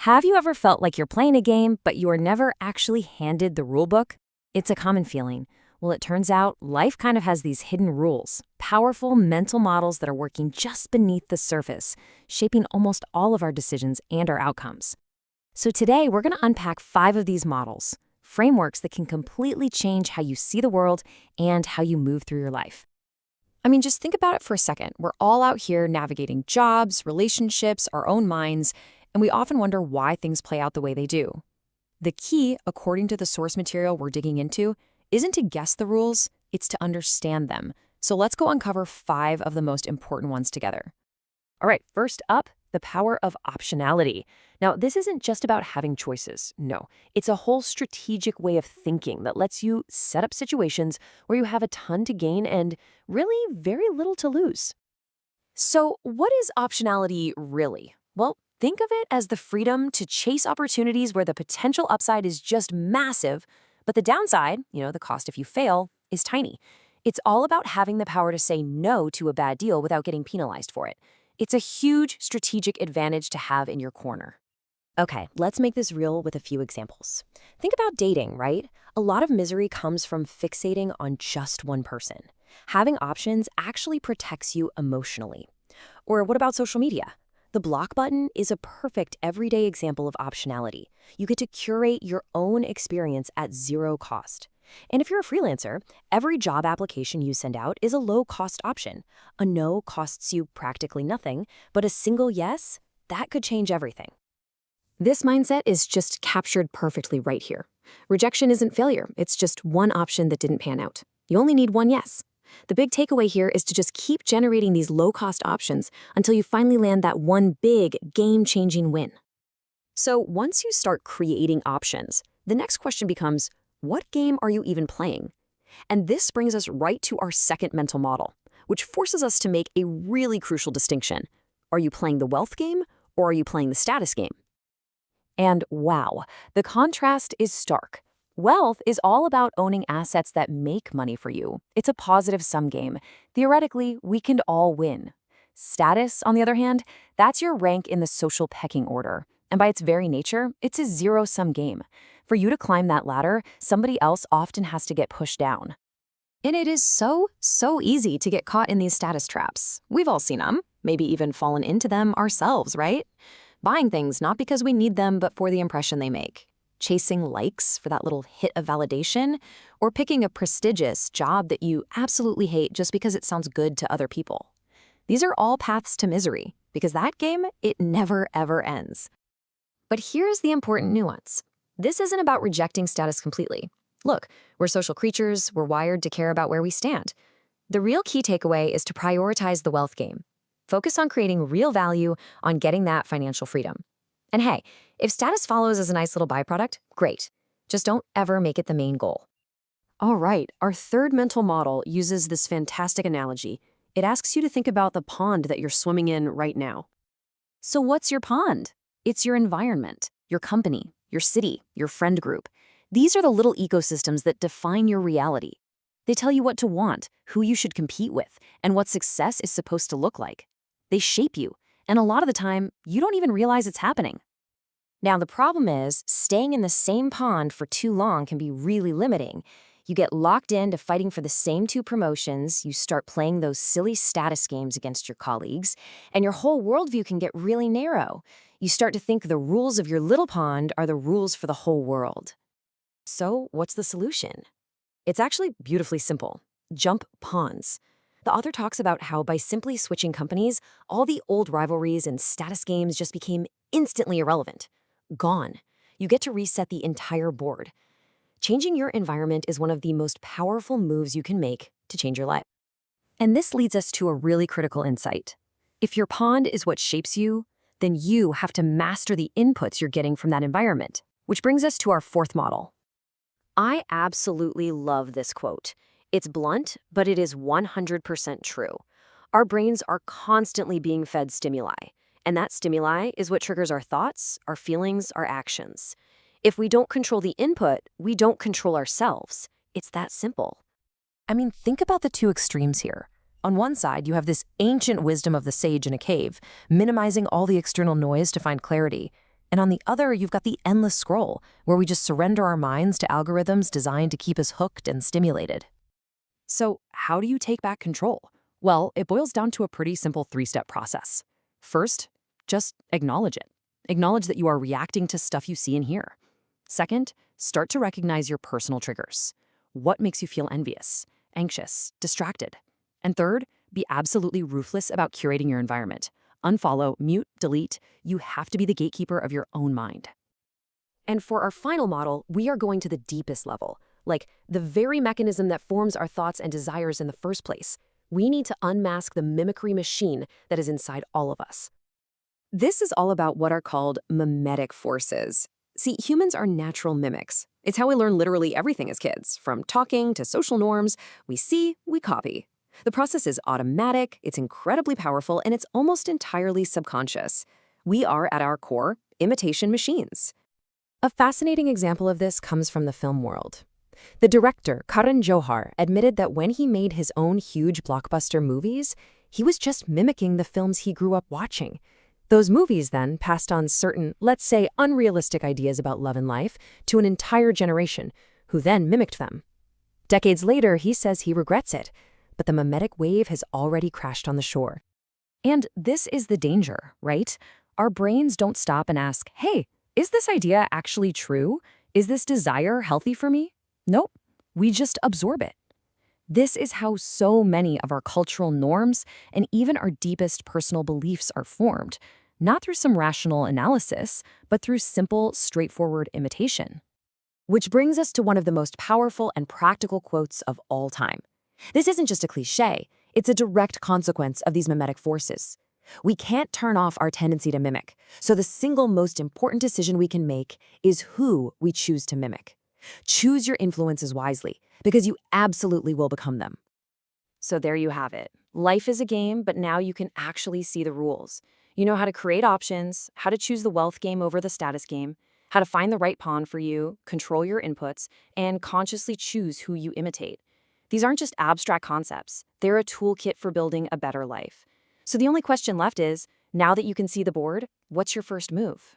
Have you ever felt like you're playing a game, but you are never actually handed the rule book? It's a common feeling. Well, it turns out life kind of has these hidden rules, powerful mental models that are working just beneath the surface, shaping almost all of our decisions and our outcomes. So today, we're going to unpack 5 of these models, frameworks that can completely change how you see the world and how you move through your life. I mean, just think about it for a second. We're all out here navigating jobs, relationships, our own minds, and we often wonder why things play out the way they do. The key, according to the source material we're digging into, isn't to guess the rules, it's to understand them. So let's go uncover 5 of the most important ones together. All right, first up, the power of optionality. Now, this isn't just about having choices. No, it's a whole strategic way of thinking that lets you set up situations where you have a ton to gain and really very little to lose. So, what is optionality really? Well, think of it as the freedom to chase opportunities where the potential upside is just massive, but the downside, the cost if you fail, is tiny. It's all about having the power to say no to a bad deal without getting penalized for it. It's a huge strategic advantage to have in your corner. Okay, let's make this real with a few examples. Think about dating, right? A lot of misery comes from fixating on just one person. Having options actually protects you emotionally. Or what about social media? The block button is a perfect everyday example of optionality. You get to curate your own experience at 0 cost. And if you're a freelancer, every job application you send out is a low-cost option. A no costs you practically nothing, but a single yes, that could change everything. This mindset is just captured perfectly right here. Rejection isn't failure, it's just one option that didn't pan out. You only need one yes. The big takeaway here is to just keep generating these low-cost options until you finally land that one big, game-changing win. So once you start creating options, the next question becomes, what game are you even playing? And this brings us right to our second mental model, which forces us to make a really crucial distinction. Are you playing the wealth game, or are you playing the status game? And wow, the contrast is stark. Wealth is all about owning assets that make money for you. It's a positive-sum game. Theoretically, we can all win. Status, on the other hand, that's your rank in the social pecking order. And by its very nature, it's a zero-sum game. For you to climb that ladder, somebody else often has to get pushed down. And it is so easy to get caught in these status traps. We've all seen them, maybe even fallen into them ourselves, right? Buying things not because we need them, but for the impression they make. Chasing likes for that little hit of validation, or picking a prestigious job that you absolutely hate just because it sounds good to other people. These are all paths to misery, because that game, it never ever ends. But here's the important nuance. This isn't about rejecting status completely. Look, we're social creatures, we're wired to care about where we stand. The real key takeaway is to prioritize the wealth game. Focus on creating real value, on getting that financial freedom. And hey, if status follows as a nice little byproduct, great. Just don't ever make it the main goal. All right, our third mental model uses this fantastic analogy. It asks you to think about the pond that you're swimming in right now. So what's your pond? It's your environment, your company, your city, your friend group. These are the little ecosystems that define your reality. They tell you what to want, who you should compete with, and what success is supposed to look like. They shape you, and a lot of the time, you don't even realize it's happening. Now, the problem is, staying in the same pond for too long can be really limiting. You get locked into fighting for the same 2 promotions, you start playing those silly status games against your colleagues, and your whole worldview can get really narrow. You start to think the rules of your little pond are the rules for the whole world. So, what's the solution? It's actually beautifully simple. Jump ponds. The author talks about how by simply switching companies, all the old rivalries and status games just became instantly irrelevant. Gone. You get to reset the entire board. Changing your environment is one of the most powerful moves you can make to change your life. And this leads us to a really critical insight. If your pond is what shapes you, then you have to master the inputs you're getting from that environment, which brings us to our fourth model. I absolutely love this quote. It's blunt, but it is 100% true. Our brains are constantly being fed stimuli, and that stimuli is what triggers our thoughts, our feelings, our actions. If we don't control the input, we don't control ourselves. It's that simple. I mean, think about the 2 extremes here. On one side, you have this ancient wisdom of the sage in a cave, minimizing all the external noise to find clarity. And on the other, you've got the endless scroll, where we just surrender our minds to algorithms designed to keep us hooked and stimulated. So, how do you take back control? Well, it boils down to a pretty simple three-step process. First, just acknowledge it. Acknowledge that you are reacting to stuff you see and hear. Second, start to recognize your personal triggers. What makes you feel envious, anxious, distracted? And third, be absolutely ruthless about curating your environment. Unfollow, mute, delete. You have to be the gatekeeper of your own mind. And for our final model, we are going to the deepest level, like the very mechanism that forms our thoughts and desires in the first place. We need to unmask the mimicry machine that is inside all of us. This is all about what are called mimetic forces. See, humans are natural mimics. It's how we learn literally everything as kids, from talking to social norms. We see, we copy. The process is automatic, it's incredibly powerful, and it's almost entirely subconscious. We are, at our core, imitation machines. A fascinating example of this comes from the film world. The director, Karan Johar, admitted that when he made his own huge blockbuster movies, he was just mimicking the films he grew up watching. Those movies then passed on certain, let's say, unrealistic ideas about love and life to an entire generation, who then mimicked them. Decades later, he says he regrets it, but the mimetic wave has already crashed on the shore. And this is the danger, right? Our brains don't stop and ask, hey, is this idea actually true? Is this desire healthy for me? Nope, we just absorb it. This is how so many of our cultural norms and even our deepest personal beliefs are formed, not through some rational analysis, but through simple, straightforward imitation. Which brings us to one of the most powerful and practical quotes of all time. This isn't just a cliche, it's a direct consequence of these mimetic forces. We can't turn off our tendency to mimic, so the single most important decision we can make is who we choose to mimic. Choose your influences wisely, because you absolutely will become them. So there you have it. Life is a game, but now you can actually see the rules. You know how to create options, how to choose the wealth game over the status game, how to find the right pawn for you, control your inputs, and consciously choose who you imitate. These aren't just abstract concepts. They're a toolkit for building a better life. So the only question left is, now that you can see the board, what's your first move?